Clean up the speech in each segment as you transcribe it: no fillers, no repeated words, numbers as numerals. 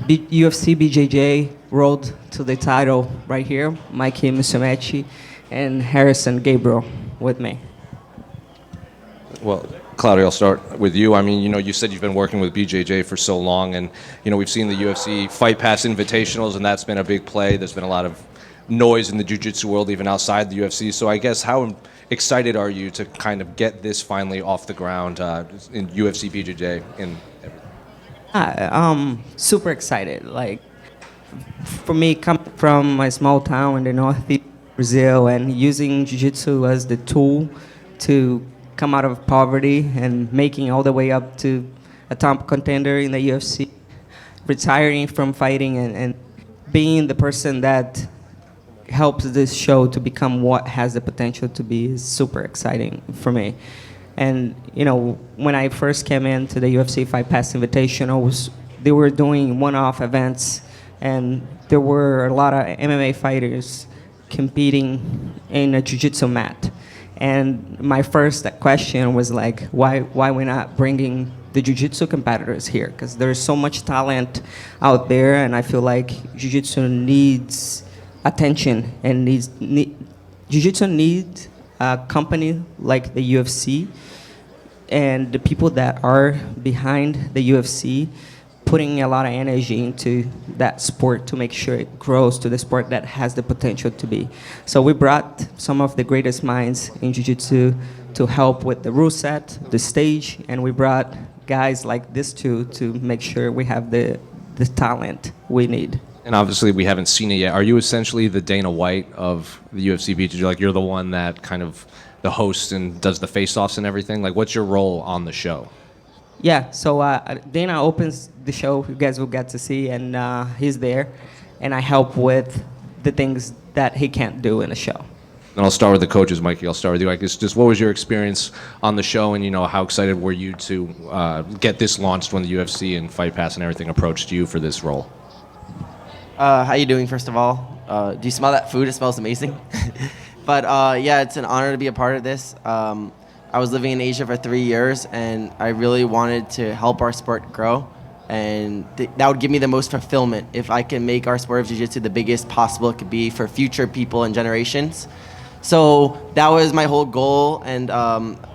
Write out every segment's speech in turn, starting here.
UFC BJJ road to the title right here. Mikey Musumeci and Rerisson Gabriel with me. Well, Claudia, I'll start with you. I mean, you said you've been working with BJJ for so long, and, we've seen the UFC Fight Pass Invitationals, and that's been a big play. There's been a lot of noise in the jiu-jitsu world, even outside the UFC. So I guess how excited are you to kind of get this finally off the ground in UFC BJJ and everything? Super excited. Like, for me, coming from a small town in the northeast Brazil and using jiu-jitsu as the tool to come out of poverty and making all the way up to a top contender in the UFC, retiring from fighting and being the person that helps this show to become what has the potential to be is super exciting for me. And, when I first came into the UFC Fight Pass Invitational, they were doing one-off events, and there were a lot of MMA fighters competing in a jiu-jitsu mat. And my first question was like, why we're not bringing the jiu-jitsu competitors here? Because there's so much talent out there, and I feel like jiu-jitsu needs attention and jiu-jitsu needs a company like the UFC and the people that are behind the UFC putting a lot of energy into that sport to make sure it grows to the sport that has the potential to be. So we brought some of the greatest minds in jiu-jitsu to help with the rule set, the stage, and we brought guys like this two to make sure we have the talent we need. And obviously we haven't seen it yet. Are you essentially the Dana White of the UFC BJJ? Like, you're the one that kind of the host and does the face-offs and everything? Like, what's your role on the show? Yeah, so Dana opens the show, you guys will get to see, and he's there, and I help with the things that he can't do in the show. And I'll start with the coaches, Mikey. I'll start with you. I guess just what was your experience on the show, and how excited were you to get this launched when the UFC and Fight Pass and everything approached you for this role? How you doing, first of all? Do you smell that food? It smells amazing. But yeah, it's an honor to be a part of this. I was living in Asia for 3 years, and I really wanted to help our sport grow. And that would give me the most fulfillment if I can make our sport of jiu-jitsu the biggest possible it could be for future people and generations. So that was my whole goal. And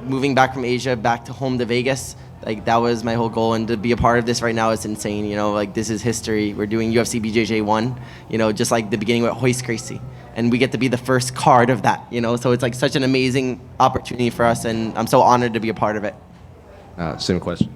moving back from Asia back to home to Vegas, like, that was my whole goal. And to be a part of this right now is insane. Like, this is history. We're doing UFC BJJ 1, just like the beginning with Royce Gracie. And we get to be the first card of that, So it's like such an amazing opportunity for us, and I'm so honored to be a part of it. Same question.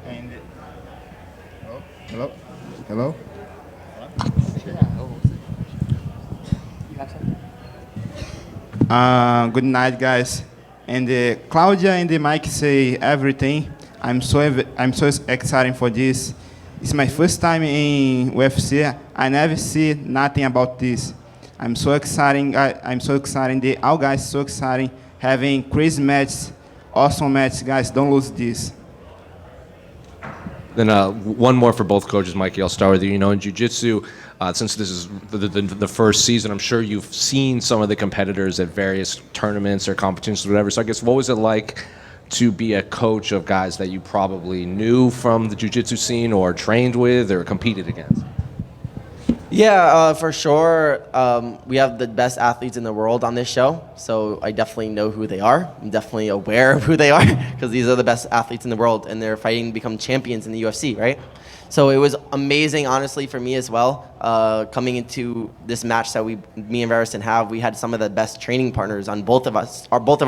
And hello. Good night, guys. And Claudia and Mike say everything. I'm so excited for this. It's my first time in UFC. I never see nothing about this. I'm so excited. I'm so excited. All guys so excited. Having crazy matches, awesome matches, guys. Don't lose this. Then one more for both coaches, Mikey. I'll start with you. In jiu-jitsu, since this is the first season, I'm sure you've seen some of the competitors at various tournaments or competitions or whatever. So I guess, what was it like to be a coach of guys that you probably knew from the jiu-jitsu scene or trained with or competed against? Yeah, for sure. We have the best athletes in the world on this show, so I definitely know who they are. I'm definitely aware of who they are because these are the best athletes in the world, and they're fighting to become champions in the UFC, right? So it was amazing, honestly, for me as well. Coming into this match that me and Rerisson have, we had some of the best training partners on both of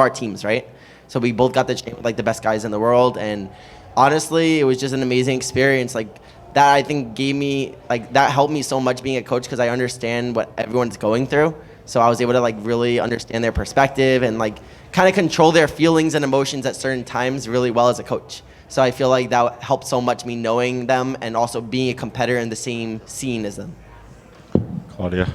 our teams, right? So we both got to train with like the best guys in the world, and honestly, it was just an amazing experience. Like, that I think that helped me so much being a coach because I understand what everyone's going through. So I was able to like really understand their perspective and like kind of control their feelings and emotions at certain times really well as a coach. So I feel like that helped so much me knowing them and also being a competitor in the same scene as them. Claudia.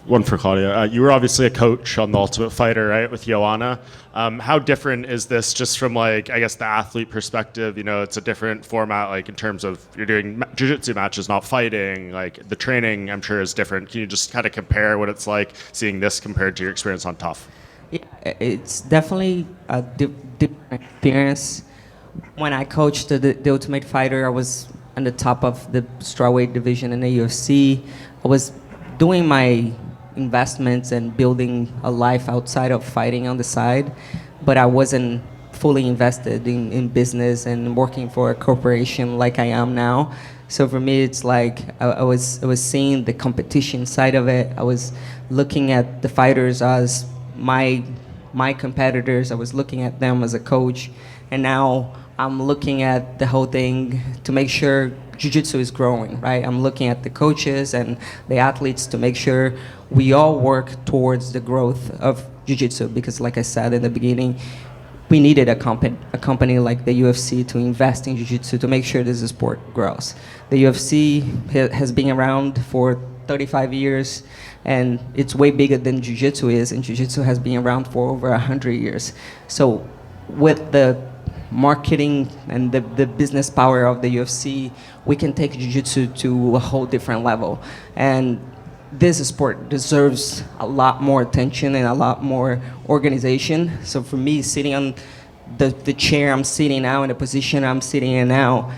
One for Claudia. You were obviously a coach on The Ultimate Fighter, right, with Joanna. How different is this just from, like, I guess the athlete perspective? It's a different format, like, in terms of you're doing jiu-jitsu matches, not fighting. Like, the training, I'm sure, is different. Can you just kind of compare what it's like seeing this compared to your experience on Tough? Yeah, it's definitely a different experience. When I coached the Ultimate Fighter, I was on the top of the strawweight division in the UFC. I was doing my investments and building a life outside of fighting on the side, but I wasn't fully invested in business and working for a corporation like I am now. So for me, it's like I was seeing the competition side of it. I was looking at the fighters as my competitors. I was looking at them as a coach, and now I'm looking at the whole thing to make sure jiu-jitsu is growing, right? I'm looking at the coaches and the athletes to make sure we all work towards the growth of jiu-jitsu, because like I said in the beginning, we needed a company like the UFC to invest in jiu-jitsu to make sure this sport grows. The UFC has been around for 35 years, and it's way bigger than jiu-jitsu is, and jiu-jitsu has been around for over 100 years. So with the marketing and the business power of the UFC, we can take jiu-jitsu to a whole different level. And this sport deserves a lot more attention and a lot more organization. So for me, sitting on the chair I'm sitting now, in the position I'm sitting in now,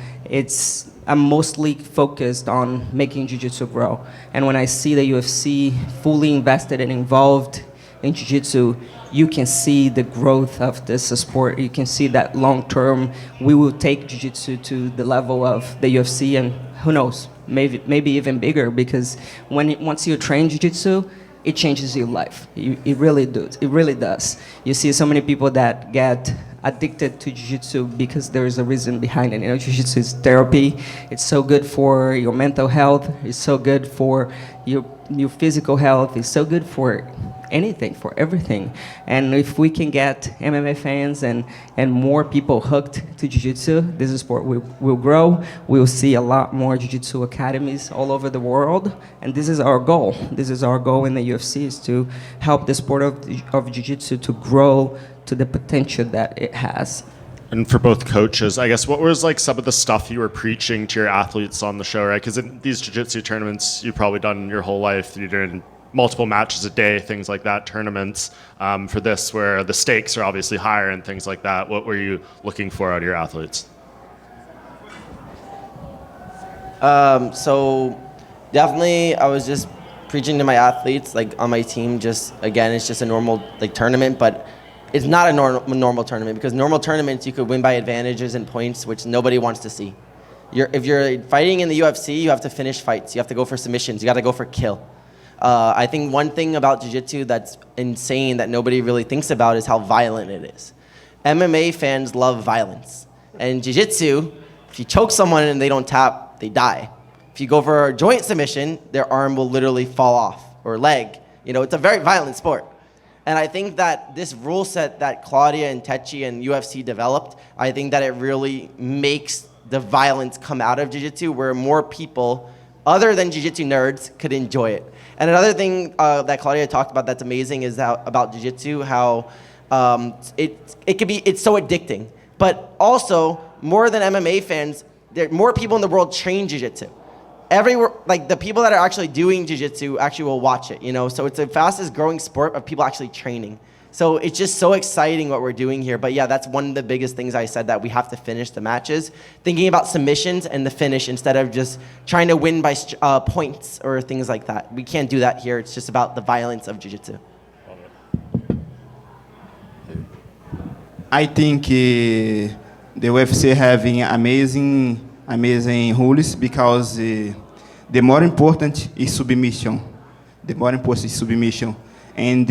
I'm mostly focused on making jiu-jitsu grow. And when I see the UFC fully invested and involved in jiu-jitsu, you can see the growth of this sport. You can see that long-term, we will take jiu-jitsu to the level of the UFC, and who knows, maybe even bigger, because once you train jiu-jitsu, it changes your life. It really does. It really does. You see so many people that get addicted to jiu-jitsu because there is a reason behind it. You know, jiu-jitsu is therapy. It's so good for your mental health. It's so good for your physical health. It's so good for anything, for everything. And if we can get MMA fans and more people hooked to jiu-jitsu, this sport will grow. We'll see a lot more jiu-jitsu academies all over the world, and this is our goal. This is our goal in the UFC, is to help the sport of jiu-jitsu to grow to the potential that it has. And for both coaches, I guess, what was like some of the stuff you were preaching to your athletes on the show, right? Because in these jiu-jitsu tournaments, you've probably done your whole life, you're doing multiple matches a day, things like that, tournaments. For this, where the stakes are obviously higher and things like that, what were you looking for out of your athletes? So definitely I was just preaching to my athletes, like on my team, just, again, it's just a normal like tournament, but it's not a normal tournament, because normal tournaments you could win by advantages and points, which nobody wants to see. If you're fighting in the UFC, you have to finish fights. You have to go for submissions. You got to go for kill. I think one thing about jiu-jitsu that's insane that nobody really thinks about is how violent it is. MMA fans love violence. And jiu-jitsu, if you choke someone and they don't tap, they die. If you go for a joint submission, their arm will literally fall off, or leg. You know, it's a very violent sport. And I think that this rule set that Claudia and Techi and UFC developed, I think that it really makes the violence come out of jiu-jitsu, where more people, other than jiu-jitsu nerds, could enjoy it. And another thing that Claudia talked about that's amazing is about jiu-jitsu, how it's so addicting. But also, more than MMA fans, more people in the world train jiu-jitsu. Like the people that are actually doing jiu-jitsu actually will watch it, you know? So it's the fastest growing sport of people actually training. So it's just so exciting what we're doing here. But yeah, that's one of the biggest things I said, that we have to finish the matches, thinking about submissions and the finish instead of just trying to win by points or things like that. We can't do that here. It's just about the violence of jiu-jitsu. I think the UFC having amazing rules, because the more important is submission. The more important is submission. And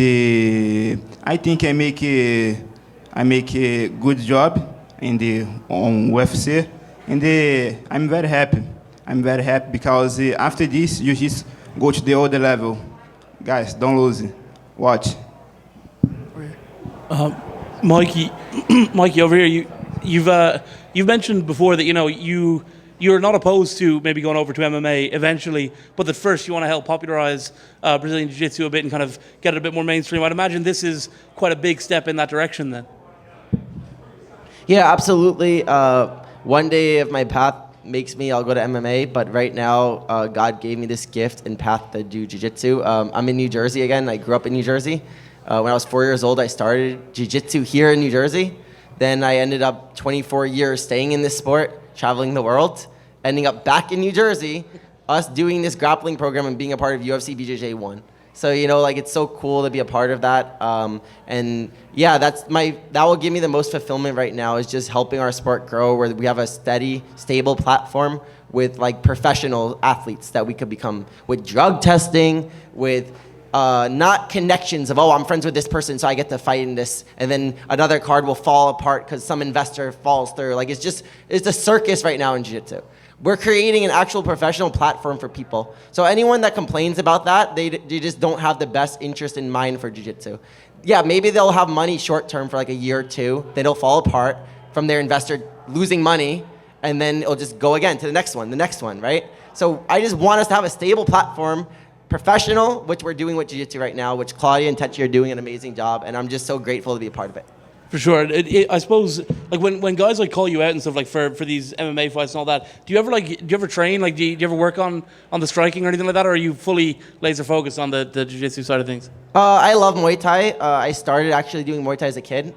I think I make a good job on UFC, and I'm very happy. I'm very happy because after this you just go to the other level. Guys, don't lose it. Watch. Mikey, over here, you've mentioned before that you're not opposed to maybe going over to MMA eventually, but that first you want to help popularize Brazilian Jiu-Jitsu a bit and kind of get it a bit more mainstream. I'd imagine this is quite a big step in that direction then. Yeah, absolutely. One day if my path makes me, I'll go to MMA, but right now God gave me this gift and path to do Jiu-Jitsu. I'm in New Jersey again. I grew up in New Jersey. When I was 4 years old, I started Jiu-Jitsu here in New Jersey. Then I ended up 24 years staying in this sport, traveling the world. ending up back in New Jersey, us doing this grappling program and being a part of UFC BJJ 1. So, like, it's so cool to be a part of that. And yeah, that will give me the most fulfillment right now, is just helping our sport grow, where we have a steady, stable platform with like professional athletes that we could become, with drug testing, with not connections of, I'm friends with this person, so I get to fight in this, and then another card will fall apart because some investor falls through. Like, it's a circus right now in jiu-jitsu. We're creating an actual professional platform for people. So anyone that complains about that, they just don't have the best interest in mind for jiu-jitsu. Yeah, maybe they'll have money short term for like a year or two, then it'll fall apart from their investor losing money, and then it'll just go again to the next one, right? So I just want us to have a stable platform, professional, which we're doing with jiu-jitsu right now, which Claudia and Techi are doing an amazing job, and I'm just so grateful to be a part of it. For sure. I suppose, like, when guys like call you out and stuff, like for these MMA fights and all that, do you ever train? Like, do you ever work on the striking or anything like that, or are you fully laser focused on the jiu-jitsu side of things? I love Muay Thai. I started actually doing Muay Thai as a kid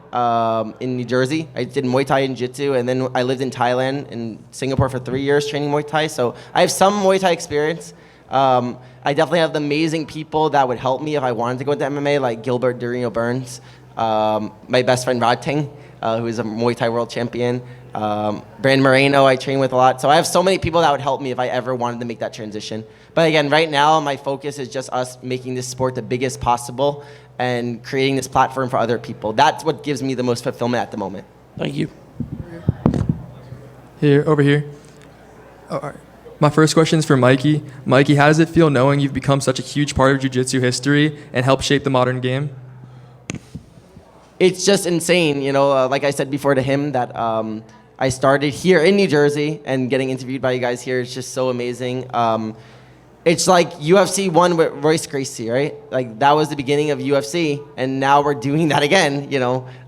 in New Jersey. I did Muay Thai and Jiu-Jitsu, and then I lived in Thailand and Singapore for 3 years training Muay Thai. So I have some Muay Thai experience. I definitely have the amazing people that would help me if I wanted to go into MMA, like Gilbert Durino Burns. My best friend Rod Ting, who is a Muay Thai world champion. Brand Moreno, I train with a lot. So I have so many people that would help me if I ever wanted to make that transition. But again, right now, my focus is just us making this sport the biggest possible and creating this platform for other people. That's what gives me the most fulfillment at the moment. Thank you. Over here. All right. My first question is for Mikey. Mikey, how does it feel knowing you've become such a huge part of jiu-jitsu history and helped shape the modern game? It's just insane, like I said before to him, that I started here in New Jersey, and getting interviewed by you guys here is just so amazing. It's like UFC 1 with Royce Gracie, right? Like, that was the beginning of UFC, and now we're doing that again,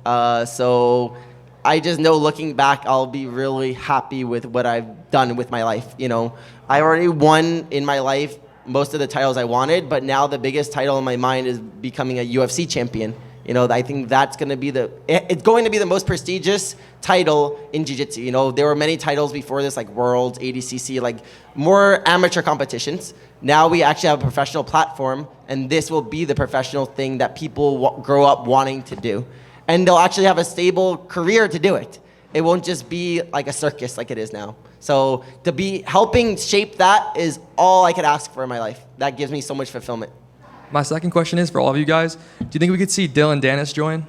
So I just know, looking back, I'll be really happy with what I've done with my life, I already won in my life most of the titles I wanted, but now the biggest title in my mind is becoming a UFC champion. I think it's going to be the most prestigious title in jiu-jitsu. There were many titles before this, like Worlds, ADCC, like more amateur competitions. Now we actually have a professional platform, and this will be the professional thing that people grow up wanting to do. And they'll actually have a stable career to do it. It won't just be like a circus like it is now. So to be helping shape that is all I could ask for in my life. That gives me so much fulfillment. My second question is for all of you guys. Do you think we could see Dylan Dennis join?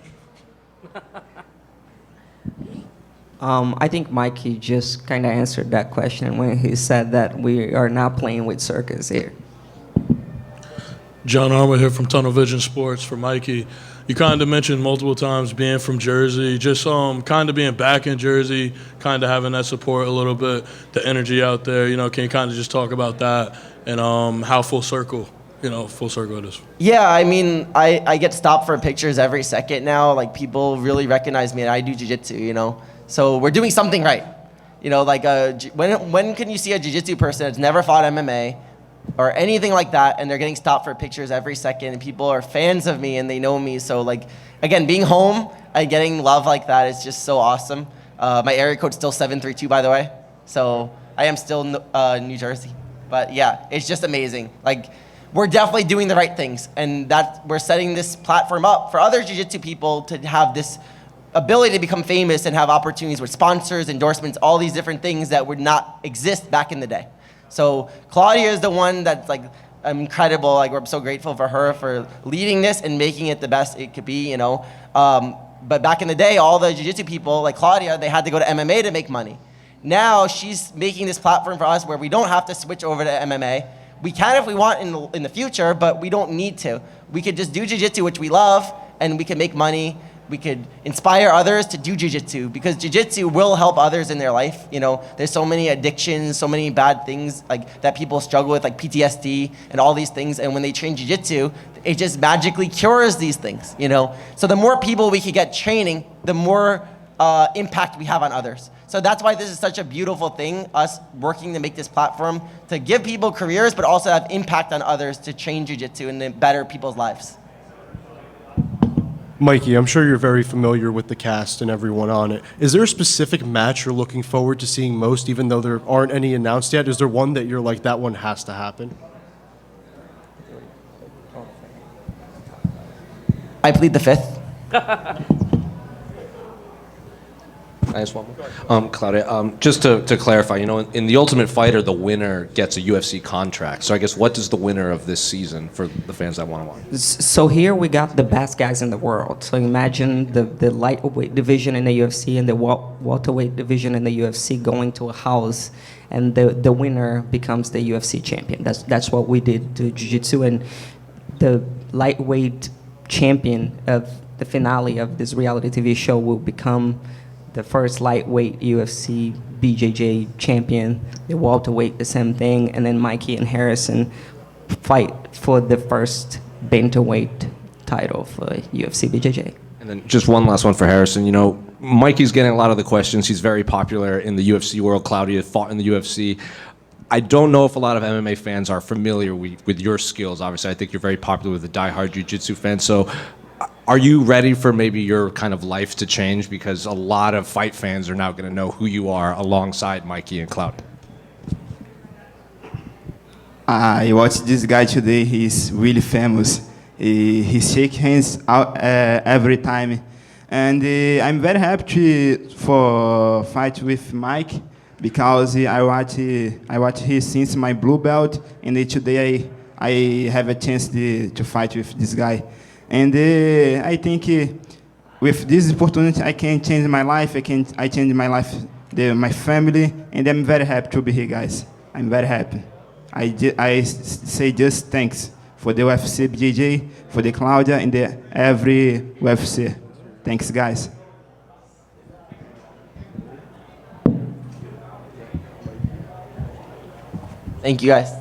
I think Mikey just kind of answered that question when he said that we are not playing with circus here. John Armour here from Tunnel Vision Sports for Mikey. You kind of mentioned multiple times being from Jersey, just kind of being back in Jersey, kind of having that support a little bit, the energy out there. Can you kind of just talk about that and how full circle it is? Yeah, I mean, I get stopped for pictures every second now. Like, people really recognize me, and I do jiu-jitsu, So we're doing something right. When can you see a jiu-jitsu person that's never fought MMA or anything like that, and they're getting stopped for pictures every second, and people are fans of me and they know me? So, like, again, being home and getting love like that is just so awesome. My area code's still 732, by the way. So I am still New Jersey. But yeah, it's just amazing. Like, we're definitely doing the right things, and that we're setting this platform up for other jiu-jitsu people to have this ability to become famous and have opportunities with sponsors, endorsements, all these different things that would not exist back in the day. So Claudia is the one that's like incredible. Like, we're so grateful for her for leading this and making it the best it could be, But back in the day, all the jiu-jitsu people like Claudia, they had to go to MMA to make money. Now she's making this platform for us where we don't have to switch over to MMA. We can if we want in the future, but we don't need to. We could just do jiu-jitsu, which we love, and we can make money. We could inspire others to do jiu-jitsu, because jiu-jitsu will help others in their life. There's so many addictions, so many bad things like that people struggle with, like PTSD and all these things. And when they train jiu-jitsu, it just magically cures these things. So the more people we could get training, the more impact we have on others. So that's why this is such a beautiful thing, us working to make this platform to give people careers, but also have impact on others to train jiu-jitsu and to better people's lives. Mikey, I'm sure you're very familiar with the cast and everyone on it. Is there a specific match you're looking forward to seeing most, even though there aren't any announced yet? Is there one that you're like, that one has to happen? I plead the fifth. I ask one more? Claudia, just to clarify, you know, in The Ultimate Fighter, the winner gets a UFC contract. So I guess what does the winner of this season, for the fans that want to watch? So here we got the best guys in the world. So imagine the lightweight division in the UFC and the welterweight division in the UFC going to a house, and the winner becomes the UFC champion. That's what we did to Jiu-Jitsu, and the lightweight champion of the finale of this reality TV show will become the first lightweight UFC BJJ champion. The welterweight, the same thing, and then Mikey and Rerisson fight for the first bantamweight title for UFC BJJ. And then just one last one for Rerisson. You know, Mikey's getting a lot of the questions. He's very popular in the UFC world. Claudia fought in the UFC. I don't know if a lot of MMA fans are familiar with your skills. Obviously, I think you're very popular with the diehard jiu-jitsu fans. So are you ready for maybe your kind of life to change? Because a lot of fight fans are now going to know who you are alongside Mikey and Claudia. I watched this guy today. He's really famous. He shakes hands out, every time. And I'm very happy for fight with Mike, because I watch him since my blue belt, and today I have a chance to fight with this guy. And I think with this opportunity, I can change my life. I change my life, my family, and I'm very happy to be here, guys. I'm very happy. I say just thanks for the UFC BJJ, for the Claudia, and every UFC. Thanks, guys. Thank you, guys.